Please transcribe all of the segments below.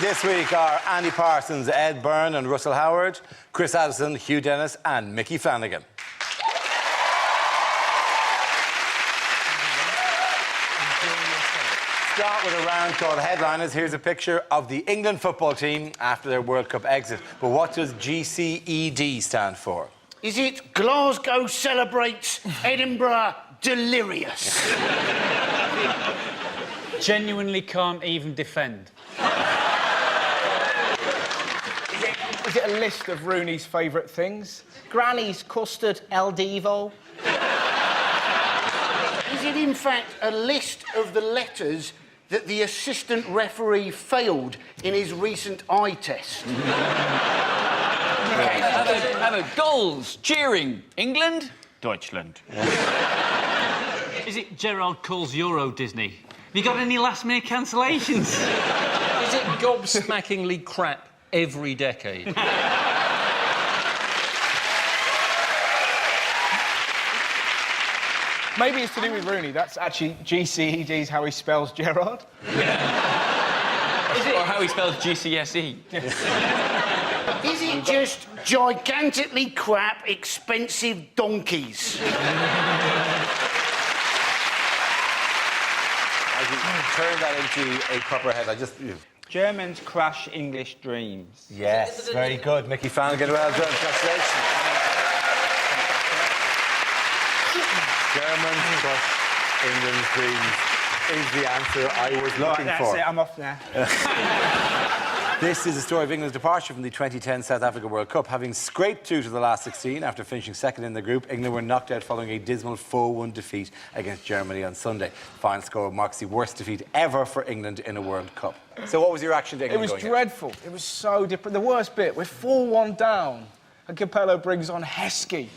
this week are Andy Parsons, Ed Byrne and Russell Howard, Chris Addison, Hugh Dennis and Micky Flanagan. Start with a round called Headliners. Here's a picture of the England football team after their World Cup exit. But what does GCED stand for? Is it Glasgow celebrates, Edinburgh delirious? Genuinely can't even defend. Is it a list of Rooney's favourite things? Granny's custard El Divo. Is it, in fact, a list of the letters that the assistant referee failed in his recent eye test? How about goals, cheering, England, Deutschland. Is it Gerard calls Euro Disney? Have you got any last-minute cancellations? Is it gobsmackingly crap every decade? Maybe it's to do with Rooney. That's actually GCED's how he spells Gerard. Yeah. Or how he spells GCSE. Is it just gigantically crap, expensive donkeys? Turn that into a proper headline. Germans crush English dreams. Yes, very good, Micky Flanagan. Well done. Congratulations. Germans crush England's dreams is the answer I was looking for. That's it, I'm off now. This is the story of England's departure from the 2010 South Africa World Cup. Having scraped through to the last 16 after finishing second in the group, England were knocked out following a dismal 4-1 defeat against Germany on Sunday. The final score marks the worst defeat ever for England in a World Cup. So what was your reaction to England? It was dreadful. It was so different. The worst bit, we're 4-1 down and Capello brings on Heskey.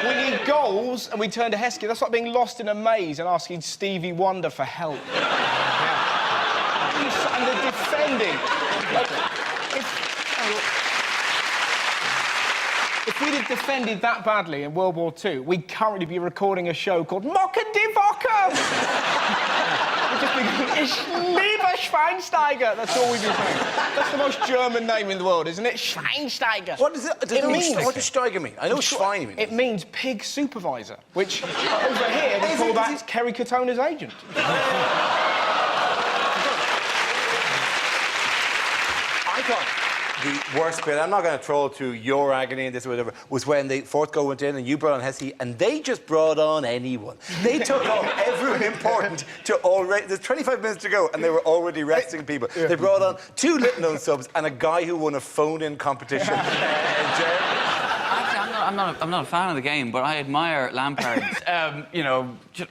We need goals and we turn to Heskey. That's like being lost in a maze and asking Stevie Wonder for help. Yeah. And the defending. Like, if we'd have defended that badly in World War II, we'd currently be recording a show called Mocker die Woche! We'd just be going, Ich liebe Schweinsteiger! That's all we'd be saying. That's the most German name in the world, isn't it? Schweinsteiger. What does it mean? What does Steiger mean? I know Schwein means. It means pig supervisor, which over here we call that Kerry Katona's agent. I thought the worst bit, I'm not going to troll to your agony and this or whatever, was when the fourth goal went in and you brought on Heskey and they just brought on anyone. They took off everyone important to already... There's 25 minutes to go and they were already resting people. Yeah. They brought on 2 little-known subs and a guy who won a phone-in competition. I'm not a fan of the game, but I admire Lampard's,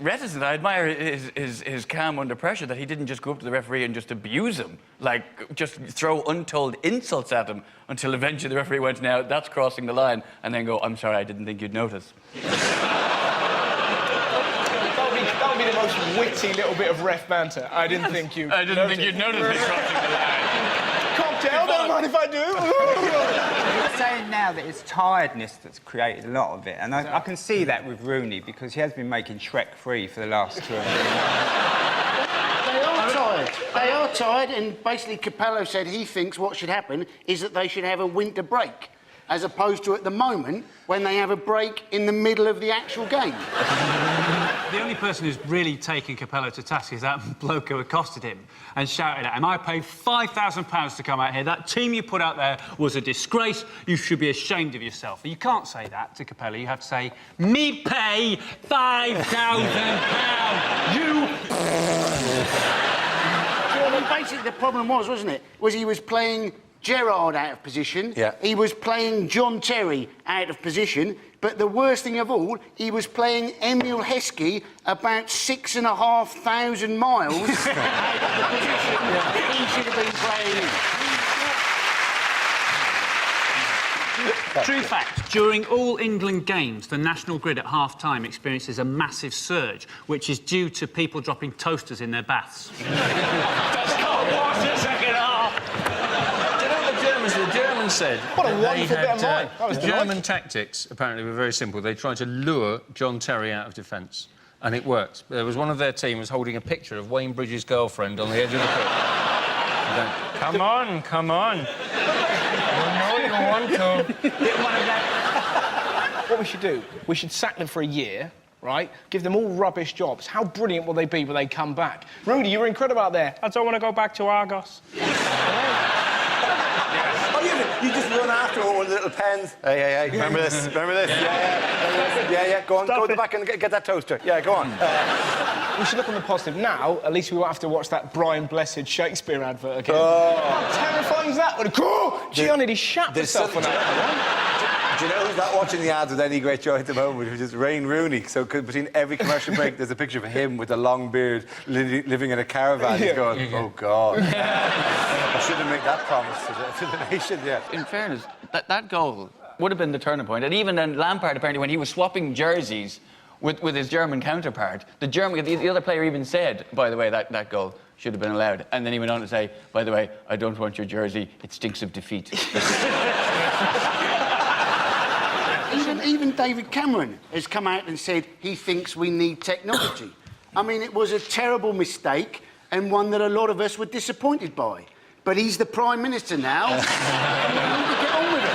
reticence. I admire his calm under pressure, that he didn't just go up to the referee and just abuse him, like, just throw untold insults at him until eventually the referee went, now, that's crossing the line, and then go, I'm sorry, I didn't think you'd notice. That would be the most witty little bit of ref banter. I didn't think you'd notice me crossing the line. Cocktail, don't mind if I do. You're saying now that it's tiredness that's created a lot of it, and I can see that with Rooney, because he has been making Shrek 3 for the last 2 or 3 months. They are tired. They are tired, and basically Capello said he thinks what should happen is that they should have a winter break, as opposed to at the moment when they have a break in the middle of the actual game. The only person who's really taken Capello to task is that bloke who accosted him and shouted at him, I paid £5,000 to come out here. That team you put out there was a disgrace. You should be ashamed of yourself. You can't say that to Capello. You have to say, me pay £5,000. You... Basically, the problem wasn't it? Was he was playing Gerrard out of position. Yeah. He was playing John Terry out of position. But the worst thing of all, he was playing Emil Heskey about 6,500 miles out of the position that he should have been playing in. True fact, during all England games, the national grid at half-time experiences a massive surge, which is due to people dropping toasters in their baths. That's not watch the second half. Do you know what the Germans said? What a wonderful bit of mine. The German tactics, apparently, were very simple. They tried to lure John Terry out of defence, and it worked. There was one of their team was holding a picture of Wayne Bridges' girlfriend on the edge of the pitch. Come on, come on. I know you want to. What we should do, we should sack them for a year, right? Give them all rubbish jobs. How brilliant will they be when they come back? Rudy, you were incredible out there. I don't want to go back to Argos. Oh, you just run after one with the little pens. Hey, remember this? Remember this? Yeah. Go on, go to the back and get that toaster. Yeah, go on. We should look on the positive. Now, at least we won't have to watch that Brian Blessed Shakespeare advert again. Oh. How terrifying is that? Gee, I nearly shat myself on that. Do you know who's not watching the ads with any great joy at the moment? Which is Wayne Rooney. So between every commercial break, there's a picture of him with a long beard living in a caravan. He's going, oh, God. I shouldn't make that promise to the nation, yeah. In fairness, that goal would have been the turning point. And even then, Lampard, apparently, when he was swapping jerseys with his German counterpart, the other player even said, by the way, that goal should have been allowed. And then he went on to say, by the way, I don't want your jersey. It stinks of defeat. Even David Cameron has come out and said he thinks we need technology. I mean, it was a terrible mistake and one that a lot of us were disappointed by. But he's the Prime Minister now. We need to get on with it.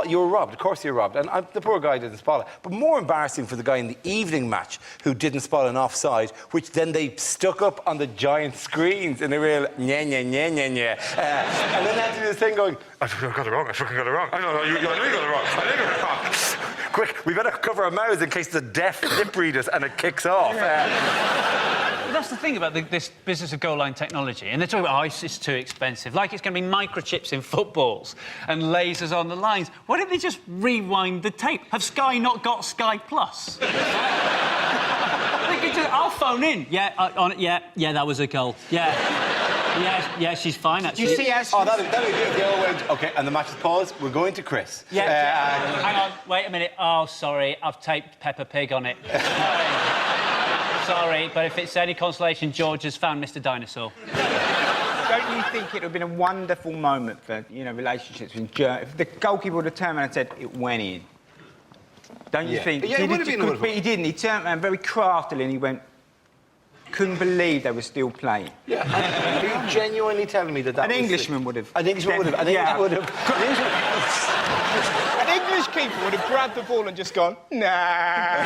You were robbed. Of course you were robbed. And the poor guy didn't spot it. But more embarrassing for the guy in the evening match who didn't spot an offside, which then they stuck up on the giant screens in a real nya. And then they had to do this thing going, I fucking got it wrong. I know you got it wrong. Quick, we better cover our mouths in case the deaf lip read us and it kicks off. But that's the thing about this business of goal line technology. And they're talking about, it's too expensive. Like it's going to be microchips in footballs and lasers on the lines. Why don't they just rewind the tape? Have Sky not got Sky Plus? I'll phone in. Yeah, that was a goal. Yeah, she's fine, actually. You see us... Oh, that'll be the old way. OK, and the match is paused. We're going to Chris. Hang on, wait a minute. Oh, sorry, I've taped Peppa Pig on it. Sorry, but if it's any consolation, George has found Mr. Dinosaur. Don't you think it would have been a wonderful moment for, relationships with if the goalkeeper would have turned around and said, it went in? Don't you think? Yeah, it would have been But he didn't. He turned around very craftily and he went, couldn't believe they were still playing. Yeah. Are you genuinely telling me that An Englishman would have. An Englishman would have. An Englishman would have. An English keeper would have grabbed the ball and just gone, nah.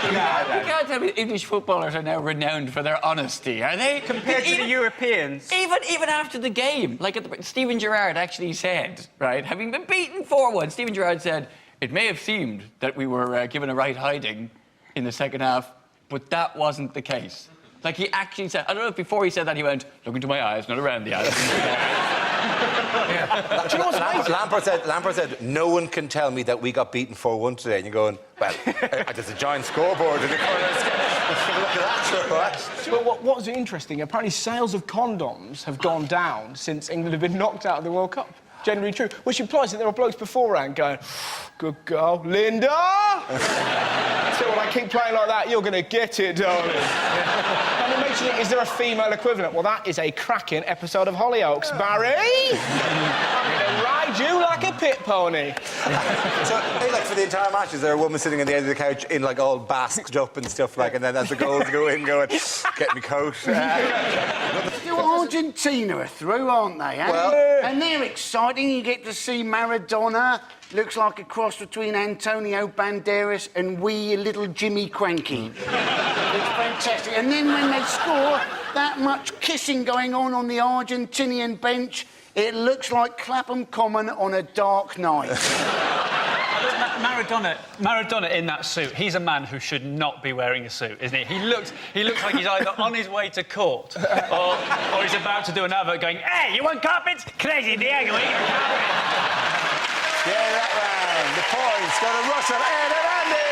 You can't tell me English footballers are now renowned for their honesty, are they? Compared to the Europeans. Even after the game, Steven Gerrard actually said, right, having been beaten 4-1, Steven Gerrard said, it may have seemed that we were given a right hiding in the second half, but that wasn't the case. Like, he actually said... I don't know if before he said that, he went, look into my eyes, not around the eyes. Do you know what's amazing? Lampard said, no one can tell me that we got beaten 4-1 today. And you're going, well, there's a giant scoreboard in the corner. Look at that, right? But what's interesting, apparently sales of condoms have gone down since England have been knocked out of the World Cup. Generally true. Which implies that there are blokes beforehand going, good girl, Linda! So when I keep playing like that, you're going to get it, darling. And it makes you think, is there a female equivalent? Well, that is a cracking episode of Hollyoaks. Barry! I'm going to ride you like a pit pony. So, for the entire match, is there a woman sitting at the end of the couch in, all basked up and stuff, and then as the goals go in, going, get me coat. Argentina are through, aren't they? Well... And they're exciting. You get to see Maradona. Looks like a cross between Antonio Banderas and wee little Jimmy Cranky. It's fantastic. And then when they score, that much kissing going on the Argentinian bench, it looks like Clapham Common on a dark night. Maradona in that suit, he's a man who should not be wearing a suit, isn't he? He looks like he's either on his way to court or he's about to do an advert going, hey, you want carpets? Crazy Diego, eat your carpet. Yeah, that round. The points go to Russell, Ed and Andy.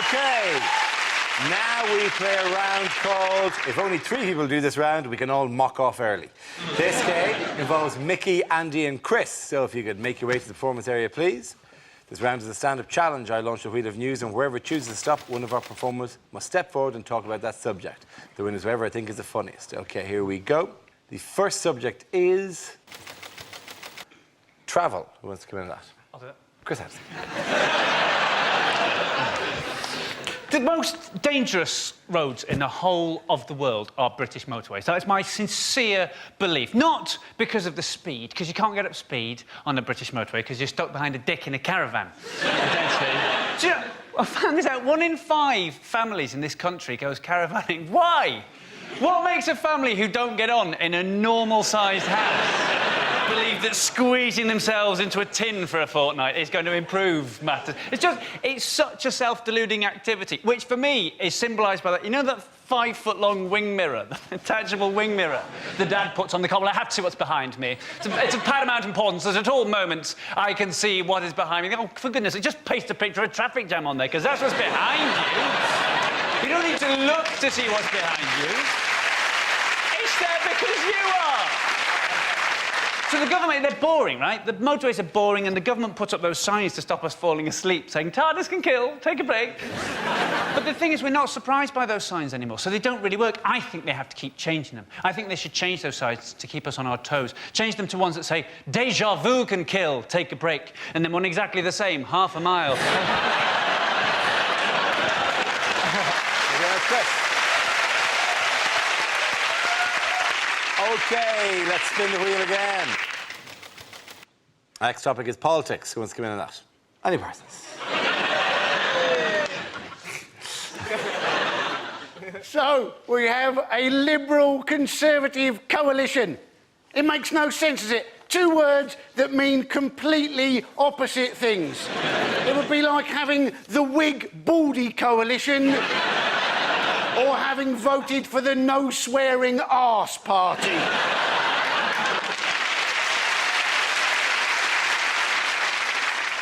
OK. Now we play a round called... If only 3 people do this round, we can all mock off early. This game involves Micky, Andy and Chris. So if you could make your way to the performance area, please. This round is a stand-up challenge. I launch a wheel of news, and wherever it chooses to stop, one of our performers must step forward and talk about that subject. The winner is whoever I think is the funniest. OK, here we go. The first subject is... travel. Who wants to come in on that? I'll do that. Chris Addison. The most dangerous roads in the whole of the world are British motorways. That's my sincere belief. Not because of the speed, because you can't get up speed on a British motorway because you're stuck behind a dick in a caravan. Do you know, I found this out. 1 in 5 families in this country goes caravanning. Why? What makes a family who don't get on in a normal-sized house believe that squeezing themselves into a tin for a fortnight is going to improve matters? It's such a self-deluding activity, which for me is symbolised by that. You know that 5-foot-long wing mirror, the attachable wing mirror the dad puts on the car? Well, I have to see what's behind me. It's of paramount importance that at all moments I can see what is behind me. Oh, for goodness sake, just paste a picture of a traffic jam on there, because that's what's behind you. You don't need to look to see what's behind you. It's there because you are. So the government, they're boring, right? The motorways are boring, and the government puts up those signs to stop us falling asleep, saying, "TARDIS can kill, take a break." But the thing is, we're not surprised by those signs anymore, so they don't really work. I think they have to keep changing them. I think they should change those signs to keep us on our toes. Change them to ones that say, "Déjà vu can kill, take a break," and then one exactly the same, half a mile. OK, let's spin the wheel again. Next topic is politics. Who wants to come in on that? Any Parsons? So, we have a Liberal-Conservative coalition. It makes no sense, does it? 2 words that mean completely opposite things. It would be like having the Whig-Baldy coalition or having voted for the no-swearing arse party.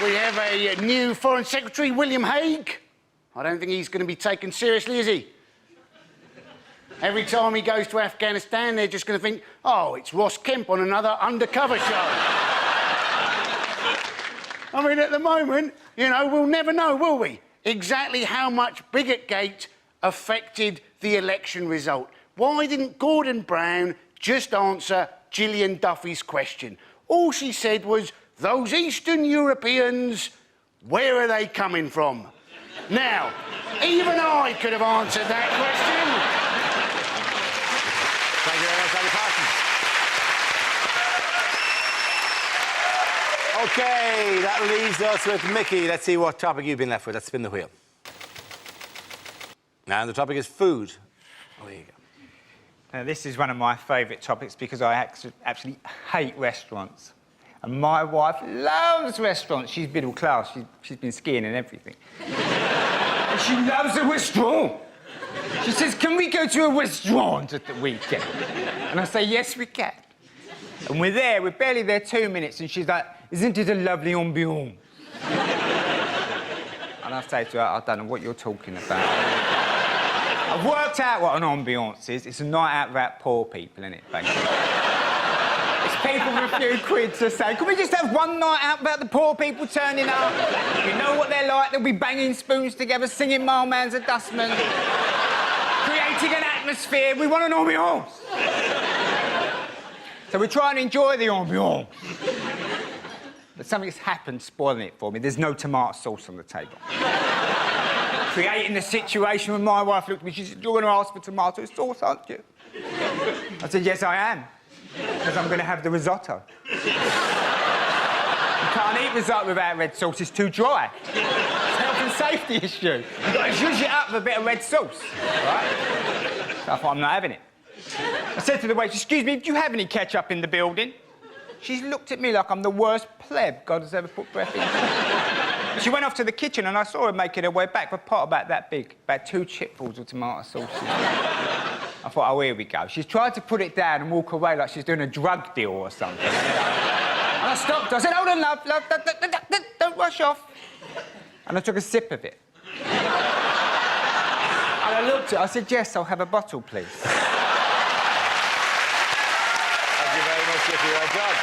We have a new Foreign Secretary, William Hague. I don't think he's going to be taken seriously, is he? Every time he goes to Afghanistan, they're just going to think, oh, it's Ross Kemp on another undercover show. I mean, at the moment, you know, we'll never know, will we? Exactly how much Bigotgate affected the election result. Why didn't Gordon Brown just answer Gillian Duffy's question? All she said was, "Those Eastern Europeans, where are they coming from?" Now, even I could have answered that question. Thank you very much, Parsons. OK, that leaves us with Micky. Let's see what topic you've been left with. Let's spin the wheel. And the topic is food. Oh, there you go. Now, this is one of my favourite topics because I actually hate restaurants. And my wife loves restaurants. She's middle class. She's been skiing and everything. And she loves a restaurant. She says, "Can we go to a restaurant at the weekend?" And I say, "Yes, we can." And we're barely there 2 minutes, and she's like, "Isn't it a lovely ambiance?" And I say to her, "I don't know what you're talking about." I've worked out what an ambiance is. It's a night out about poor people, isn't it, basically? It's people with a few quid to say, "Can we just have one night out about the poor people turning up? You know what they're like. They'll be banging spoons together, singing My Man's a Dustman, creating an atmosphere. We want an ambiance." So we try and enjoy the ambiance. But something's happened spoiling it for me. There's no tomato sauce on the table. Creating the situation when my wife looked at me, she said, "You're going to ask for tomato sauce, aren't you?" I said, "Yes, I am, because I'm going to have the risotto." You can't eat risotto without red sauce, it's too dry. It's a health and safety issue. You've got to zhuzh it up with a bit of red sauce, right? So I thought, I'm not having it. I said to the waitress, "Excuse me, do you have any ketchup in the building?" She's looked at me like I'm the worst pleb God has ever put breath in. She went off to the kitchen and I saw her making her way back with a pot about that big, about 2 chipfuls of tomato sauce. I thought, oh, here we go. She's tried to put it down and walk away like she's doing a drug deal or something. And I stopped her. I said, "Hold on, love, don't rush off." And I took a sip of it. And I looked at her, I said, "Yes, I'll have a bottle, please." Thank you very much, Micky. Well done.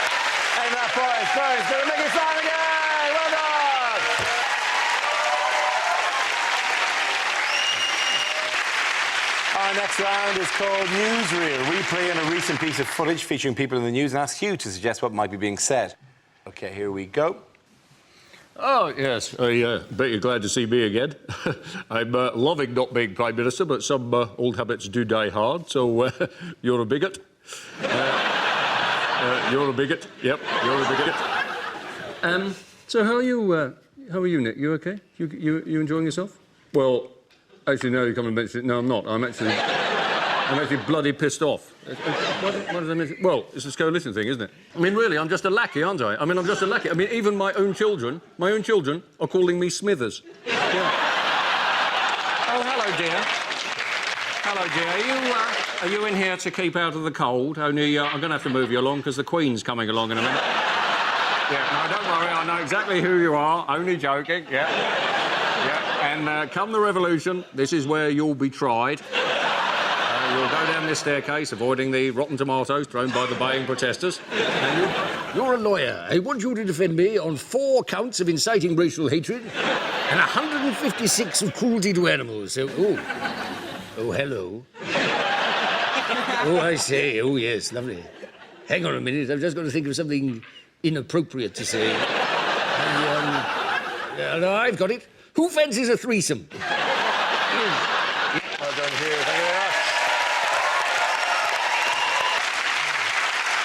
And that point, Byrne, to Micky Flanagan. Well done. Our next round is called Newsreel. We play in a recent piece of footage featuring people in the news and ask Hugh to suggest what might be being said. OK, here we go. Oh, yes. I bet you're glad to see me again. I'm loving not being Prime Minister, but some old habits do die hard, so you're a bigot. You're a bigot. Yep, you're a bigot. So how are you, Nick? You OK? You enjoying yourself? Well, actually, now you come and mention it. No, I'm not. I'm actually bloody pissed off. Why did I mention it? Well, it's a coalition thing, isn't it? I mean, really, I'm just a lackey, aren't I? I'm just a lackey. I mean, even my own children are calling me Smithers. Yeah. Oh, hello, dear. Hello, dear. Are you in here to keep out of the cold? Only, I'm going to have to move you along because the Queen's coming along in a minute. Yeah, no, don't worry. I know exactly who you are. Only joking, yeah. Yeah, and come the revolution, this is where you'll be tried. You'll go down this staircase, avoiding the rotten tomatoes thrown by the baying protesters. You're a lawyer. I want you to defend me on 4 counts of inciting racial hatred and 156 of cruelty to animals. So, oh, hello. Oh, I say. Oh, yes, lovely. Hang on a minute. I've just got to think of something inappropriate to say. No, I've got it. Who fancies a threesome? Well done, Hugh. Thank you very much.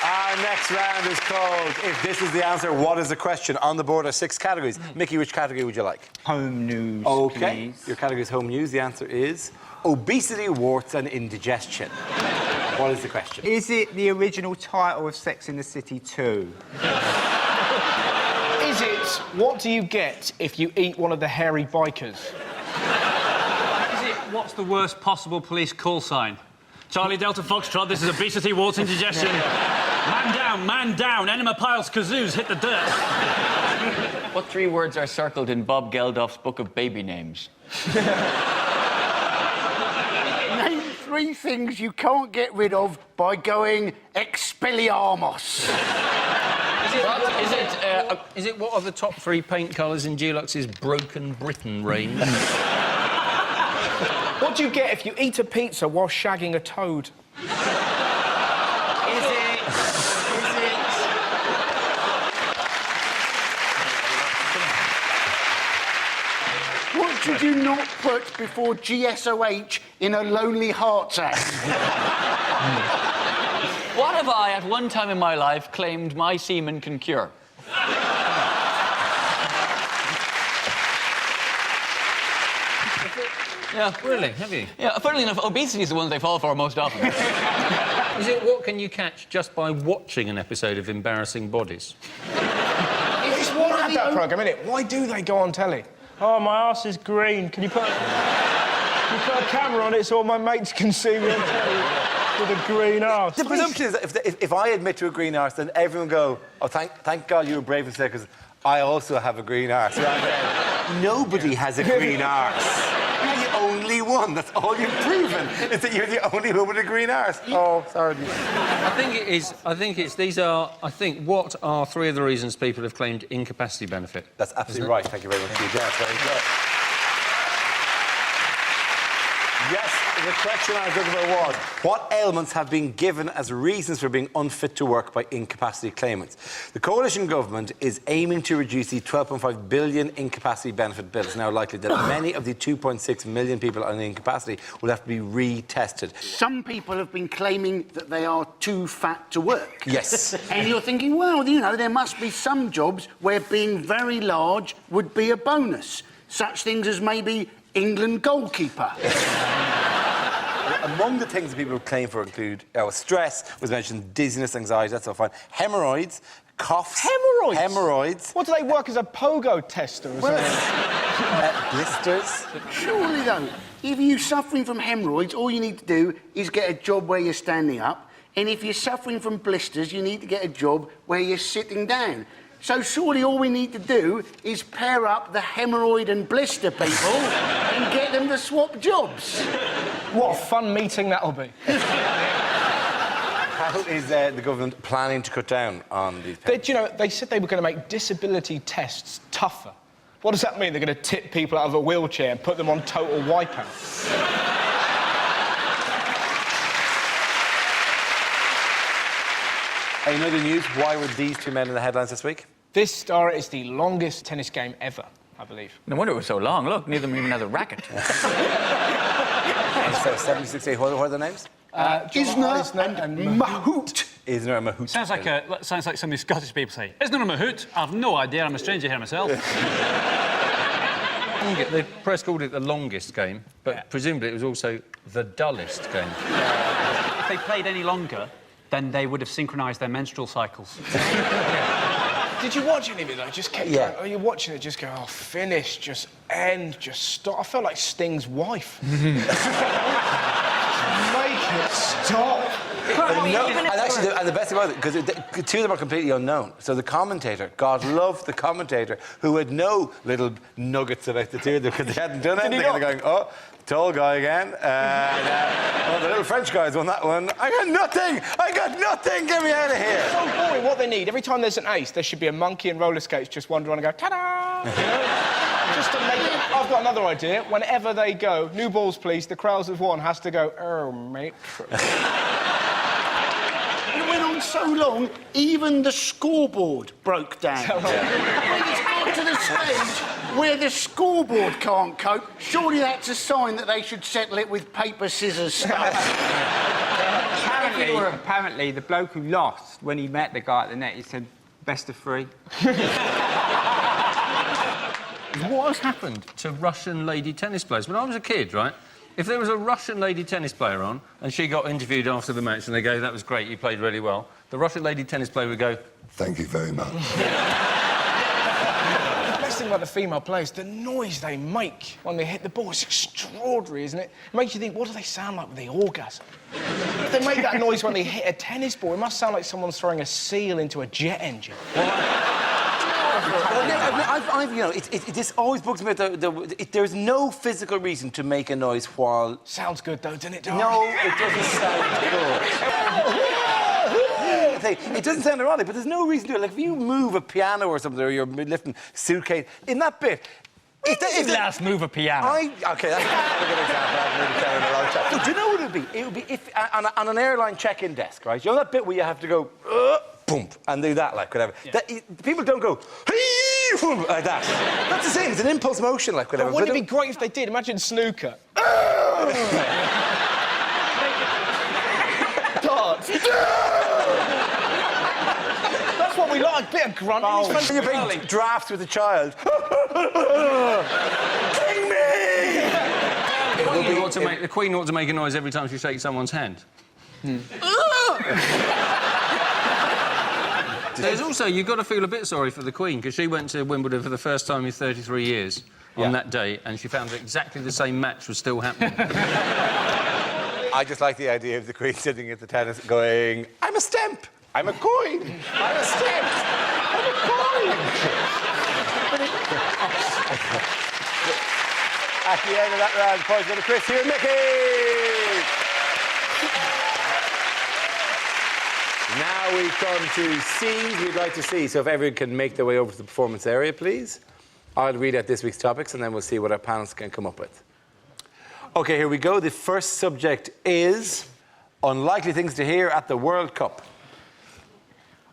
Our next round is called If This Is the Answer, What Is the Question? On the board are 6 categories. Mickey, which category would you like? Home news, OK. please. Your category is home news. The answer is obesity, warts and indigestion. What is the question? Is it the original title of Sex in the City 2? Is it what do you get if you eat one of the hairy bikers? Is it what's the worst possible police call sign? Charlie Delta Foxtrot, this is obesity, warts, indigestion. Man down, enema piles, kazoos, hit the dirt. What 3 words are circled in Bob Geldof's book of baby names? Name 3 things you can't get rid of by going Expelliarmus. Is it what are the top 3 paint colours in Dulux's Broken Britain range? What do you get if you eat a pizza while shagging a toad? What should you not put before GSOH in a Lonely Hearts Act? What have I, at one time in my life, claimed my semen can cure? Yeah. Really? Have you? Yeah, funnily enough, obesity is the one they fall for most often. Is it what can you catch just by watching an episode of Embarrassing Bodies? It's mad, that programme, isn't it? Why do they go on telly? Oh, my arse is green. Can you put a camera on it so all my mates can see me on telly with a green arse? The presumption is that if I admit to a green arse, then everyone go, oh, thank God you were brave and said, because I also have a green arse. Nobody has a green arse. You're the only one. That's all you've proven, is that you're the only one with a green arse. Oh, sorry. I think what are 3 of the reasons people have claimed incapacity benefit? That's absolutely right. Thank you very much, Hugh. Yes, very good. Yes, the question I was looking for was, what ailments have been given as reasons for being unfit to work by incapacity claimants? The coalition government is aiming to reduce the 12.5 billion incapacity benefit bill. It's now likely that many of the 2.6 million people on incapacity will have to be retested. Some people have been claiming that they are too fat to work. Yes. And you're thinking, well, you know, there must be some jobs where being very large would be a bonus. Such things as maybe England goalkeeper. Among the things that people claim for include stress, was mentioned, dizziness, anxiety, that's all fine. Hemorrhoids, coughs. Hemorrhoids? Hemorrhoids. What, do they work as a pogo tester or something? Blisters. Surely, though, if you're suffering from hemorrhoids, all you need to do is get a job where you're standing up. And if you're suffering from blisters, you need to get a job where you're sitting down. So surely all we need to do is pair up the hemorrhoid and blister people and get them to swap jobs. What a fun meeting that'll be. How is the government planning to cut down on these payments? You know, they said they were going to make disability tests tougher. What does that mean? They're going to tip people out of a wheelchair and put them on total wipeout? You know the news? Why were these 2 men in the headlines this week? This, Dara, is the longest tennis game ever, I believe. No wonder it was so long. Look, neither of them even has a racket. So 76, what are the names? Isner and Mahout. Isner and Mahout. Sounds like something Scottish people say. Isn't it a Mahout? I've no idea. I'm a stranger here myself. The press called it the longest game, but presumably it was also the dullest game. If they played any longer, then they would have synchronised their menstrual cycles. Did you watch any of it, though? Just kept going. Oh, you're watching it, just go, oh, finish, just end, just stop. I felt like Sting's wife. Make it stop. And the best thing about it, because two of them are completely unknown. So the commentator, God love the commentator, who had no little nuggets about the two of them because they hadn't done anything. And they're going, oh, tall guy again. Oh, the little French guy's won that one. I got nothing. Get me out of here. It's so boring. What they need, every time there's an ace, there should be a monkey in roller skates just wander on and go, ta-da! You know? Just to make it... I've got another idea. Whenever they go, new balls, please, the Krauls have won, has to go, oh, mate. It went on so long, even the scoreboard broke down. When it's got to the stage where the scoreboard can't cope, surely that's a sign that they should settle it with paper, scissors, stuff. Apparently, the bloke who lost, when he met the guy at the net, he said, best of three. What has happened to Russian lady tennis players? When I was a kid, right, if there was a Russian lady tennis player on and she got interviewed after the match and they go, that was great, you played really well, the Russian lady tennis player would go, thank you very much. The best thing about the female players, the noise they make when they hit the ball is extraordinary, isn't it? It makes you think, what do they sound like when they orgasm? If they make that noise when they hit a tennis ball, it must sound like someone's throwing a seal into a jet engine. This always bugs me. There's no physical reason to make a noise while... Sounds good, though, doesn't it, Dara? No, it doesn't sound good. It doesn't sound erotic, but there's no reason to do it. Like, if you move a piano or something, or you're lifting suitcase, in that bit... If the last move a piano. OK, that's a good example. I've moved a piano in a long time. Do you know what it would be? It would be if, on an airline check-in desk, right? You know that bit where you have to go... boom, and do that, like, whatever. Yeah. People don't go, like that. That's the same, it's an impulse motion, like, whatever. Wouldn't it be great if they did? Imagine snooker. Darts. That's what we like, a bit of grunting. You're playing drafts with a child. Bring me! The Queen ought to make a noise every time she shakes someone's hand. There's also, you've got to feel a bit sorry for the Queen, because she went to Wimbledon for the first time in 33 years on that day, and she found that exactly the same match was still happening. I just like the idea of the Queen sitting at the tennis going, I'm a stamp, I'm a coin, I'm a stamp, I'm a coin. At the end of that round, points go to Chris, here, Micky! Now we come to scenes we'd like to see. So if everyone can make their way over to the performance area, please. I'll read out this week's topics and then we'll see what our panelists can come up with. OK, here we go. The first subject is unlikely things to hear at the World Cup.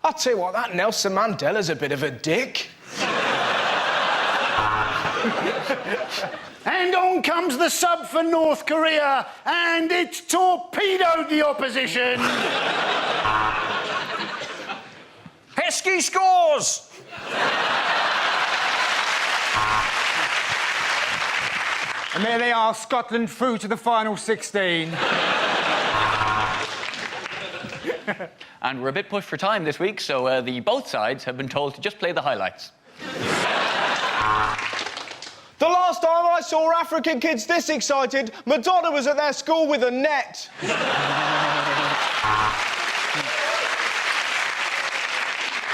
I'll tell you what, that Nelson Mandela's a bit of a dick. And on comes the sub for North Korea, and it's torpedoed the opposition. Heskey scores! And there they are, Scotland through to the final 16. And we're a bit pushed for time this week, so both sides have been told to just play the highlights. The last time I saw African kids this excited, Madonna was at their school with a net.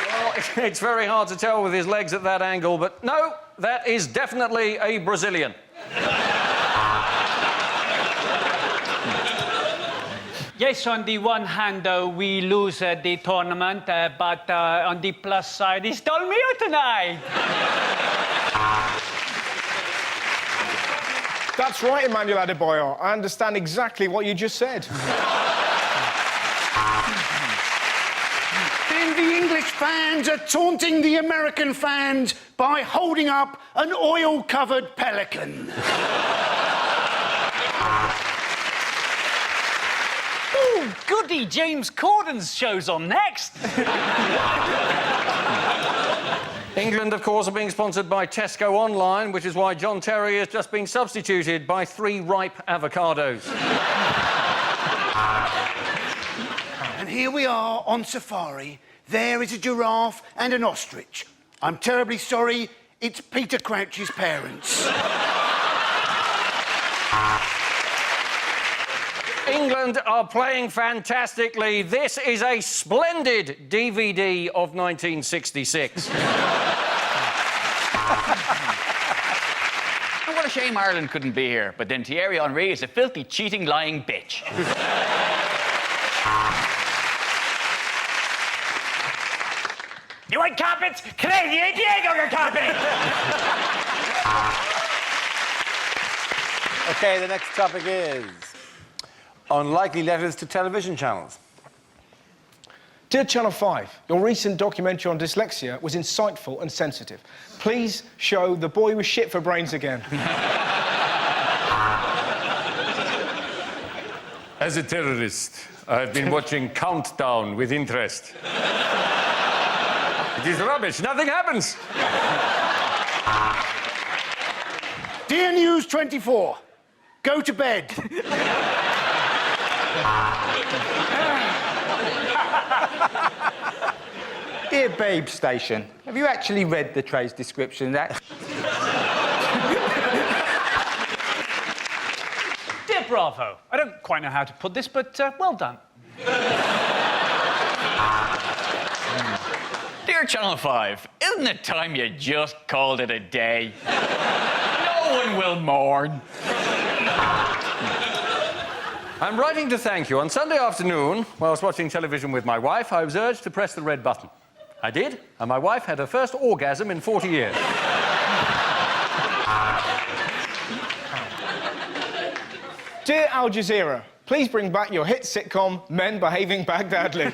Well, it's very hard to tell with his legs at that angle, but no, that is definitely a Brazilian. Yes, on the one hand, we lose the tournament, but on the plus side, he stole me out tonight. That's right, Emmanuel Adebayor. I understand exactly what you just said. And the English fans are taunting the American fans by holding up an oil-covered pelican. Ooh, goody, James Corden's show's on next. England, of course, are being sponsored by Tesco Online, which is why John Terry has just been substituted by 3 ripe avocados. And here we are on safari. There is a giraffe and an ostrich. I'm terribly sorry, it's Peter Crouch's parents. England are playing fantastically. This is a splendid DVD of 1966. And what a shame Ireland couldn't be here. But then Thierry Henry is a filthy, cheating, lying bitch. You want carpets? Canadian Diego, your carpet! OK, the next topic is unlikely letters to television channels. Dear Channel 5, your recent documentary on dyslexia was insightful and sensitive. Please show the boy with shit for brains again. As a terrorist, I've been watching Countdown with interest. It is rubbish. Nothing happens. Dear News 24, go to bed. Dear Babe Station, have you actually read the trade description of that? Dear Bravo, I don't quite know how to put this, but well done. Dear Channel 5, isn't it time you just called it a day? No one will mourn. I'm writing to thank you. On Sunday afternoon, while I was watching television with my wife, I was urged to press the red button. I did, and my wife had her first orgasm in 40 years. Dear Al Jazeera, please bring back your hit sitcom, Men Behaving Baghdadly.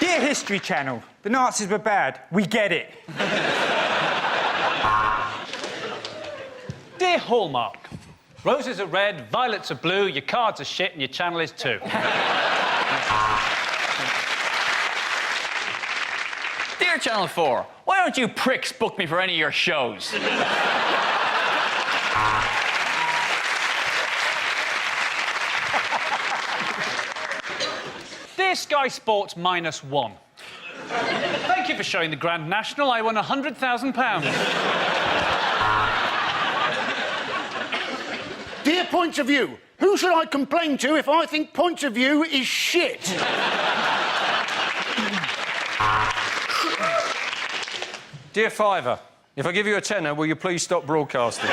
Dear History Channel, the Nazis were bad. We get it. Dear Hallmark, roses are red, violets are blue, your cards are shit and your channel is too. Dear Channel 4, why don't you pricks book me for any of your shows? Dear Sky Sports -1, thank you for showing the Grand National. I won £100,000. Dear Points of View, who should I complain to if I think Points of View is shit? Dear Fiver, if I give you a tenner, will you please stop broadcasting?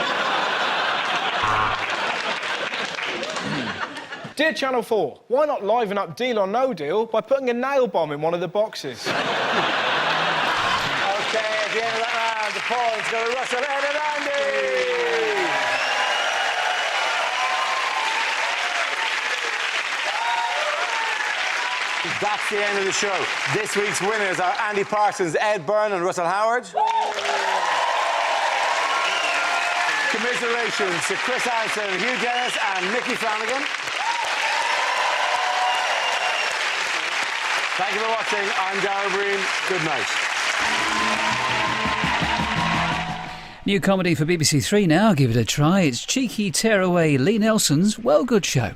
Dear Channel 4, why not liven up Deal or No Deal by putting a nail bomb in one of the boxes? OK, at the end of that round, the points go to Russell, Ed and Andy. That's the end of the show. This week's winners are Andy Parsons, Ed Byrne and Russell Howard. Commiserations to Chris Addison, Hugh Dennis and Micky Flanagan. Thank you for watching. I'm Dara. Good night. New comedy for BBC Three now. Give it a try. It's cheeky tearaway Lee Nelson's Well Good Show.